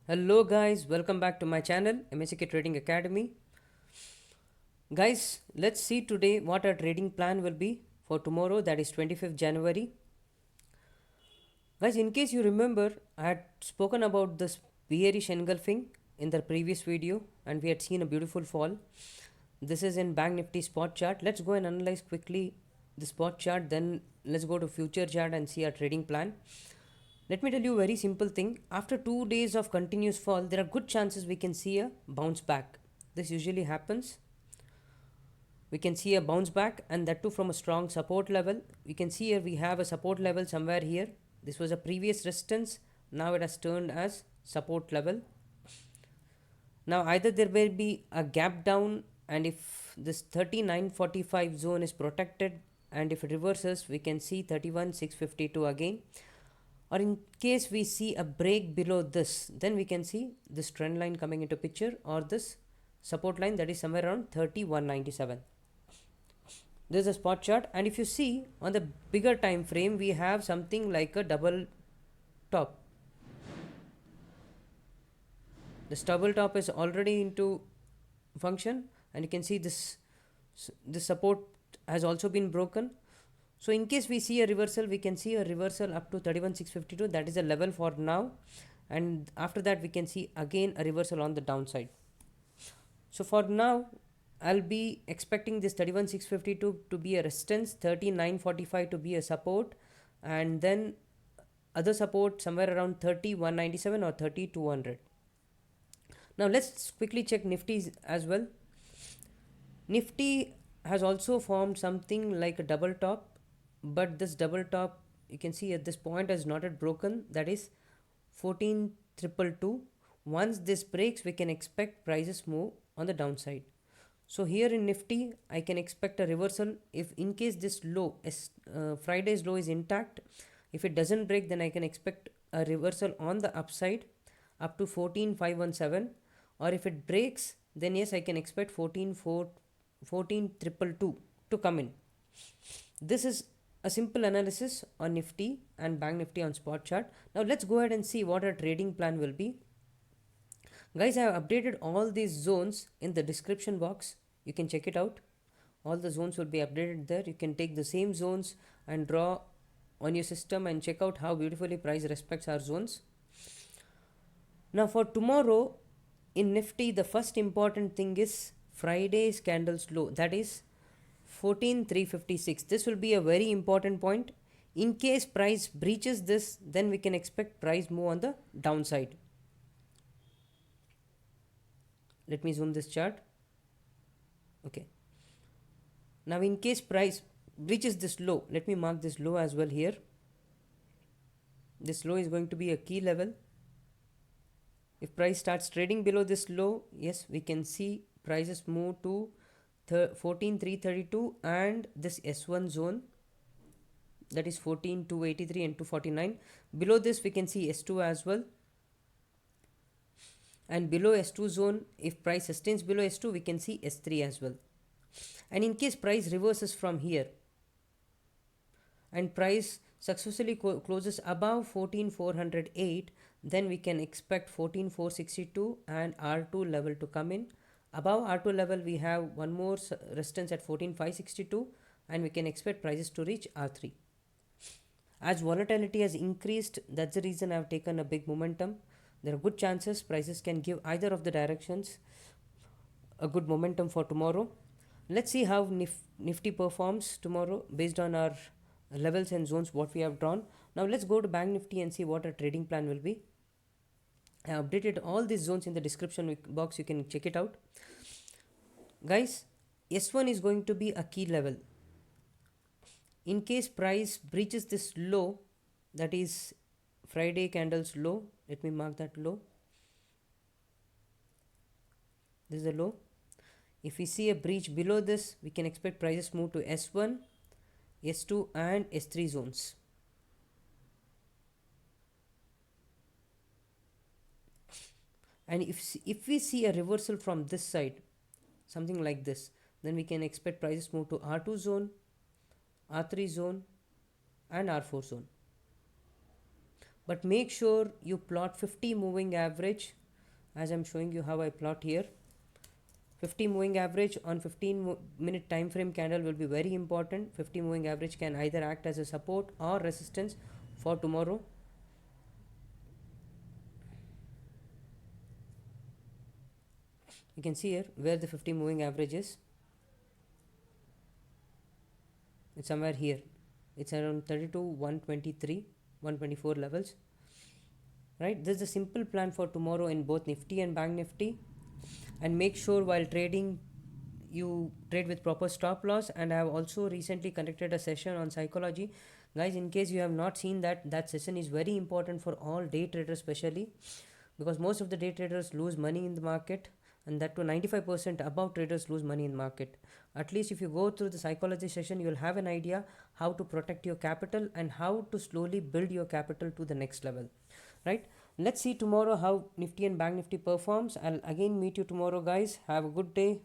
Hello guys, welcome back to my channel MSK Trading Academy. Guys, let's see today what our trading plan will be for tomorrow, that is 25th January. Guys, in case you remember, I had spoken about this bearish engulfing in the previous video and we had seen a beautiful fall. This is in Bank Nifty spot chart. Let's go and analyze quickly the spot chart, then let's go to future chart and see our trading plan. Let me tell you a very simple thing. After 2 days of continuous fall, there are good chances we can see a bounce back. This usually happens. We can see a bounce back, and that too from a strong support level. We can see here we have a support level somewhere here. This was a previous resistance. Now it has turned as support level. Now either there will be a gap down, and if this 39.45 zone is protected, and if it reverses, we can see 31.652 again. Or in case we see a break below this, then we can see this trend line coming into picture, or this support line that is somewhere around 31.97. This is a spot chart, and if you see on the bigger time frame, we have something like a double top. This double top is already into function, and you can see this support has also been broken. So in case we see a reversal, we can see a reversal up to 31.652. That is a level for now, and after that we can see again a reversal on the downside. So for now, I'll be expecting this 31.652 to be a resistance, 39.45 to be a support, and then other support somewhere around 30.197 or 30.200. Now let's quickly check Nifty as well. Nifty has also formed something like a double top, but this double top you can see at this point has not yet broken, that is 14,222. Once this breaks, we can expect prices move on the downside. So here in Nifty, I can expect a reversal if in case this low is Friday's low is intact. If it doesn't break, then I can expect a reversal on the upside up to 14,517, or if it breaks, then yes, I can expect 14,222 to come in. This is a simple analysis on Nifty and Bank Nifty on spot chart. Now let's go ahead and see what our trading plan will be. Guys, I have updated all these zones in the description box. You can check it out. All the zones will be updated there. You can take the same zones and draw on your system and check out how beautifully price respects our zones. Now for tomorrow in Nifty, the first important thing is Friday's candles low, that is 14,356. This will be a very important point. In case price breaches this, then we can expect price move on the downside. Let me zoom this chart. Okay. Now in case price breaches this low, let me mark this low as well here. This low is going to be a key level. If price starts trading below this low, yes, we can see prices move to 14,332 and this S1 zone, that is 14,283 and 249. Below this we can see S2 as well, and below S2 zone, if price sustains below S2, we can see S3 as well. And in case price reverses from here and price successfully closes above 14,408, then we can expect 14,462 and R2 level to come in. Above R2 level, we have one more resistance at 14,562, and we can expect prices to reach R3. As volatility has increased, that's the reason I've taken a big momentum. There are good chances prices can give either of the directions a good momentum for tomorrow. Let's see how Nifty performs tomorrow based on our levels and zones what we have drawn. Now let's go to Bank Nifty and see what our trading plan will be. I updated all these zones in the description box. You can check it out. Guys, S1 is going to be a key level. In case price breaches this low, that is Friday candles low, let me mark that low. This is the low. If we see a breach below this, we can expect prices move to S1, S2 and S3 zones. And if we see a reversal from this side, something like this, then we can expect prices move to R2 zone, R3 zone and R4 zone. but make sure you plot 50 moving average, as I'm showing you how I plot here. 50 moving average on 15-minute time frame candle will be very important. 50 moving average can either act as a support or resistance for tomorrow. You can see here where the 50 moving average is. It's somewhere here. It's around 32, 123, 124 levels. Right? This is a simple plan for tomorrow in both Nifty and Bank Nifty. And make sure while trading you trade with proper stop loss. And I have also recently conducted a session on psychology. Guys, in case you have not seen that session is very important for all day traders, especially because most of the day traders lose money in the market, and that to 95% above traders lose money in market. At least if you go through the psychology session, you will have an idea how to protect your capital and how to slowly build your capital to the next level. Right? Let's see tomorrow how Nifty and Bank Nifty performs. I'll again meet you tomorrow, guys. Have a good day.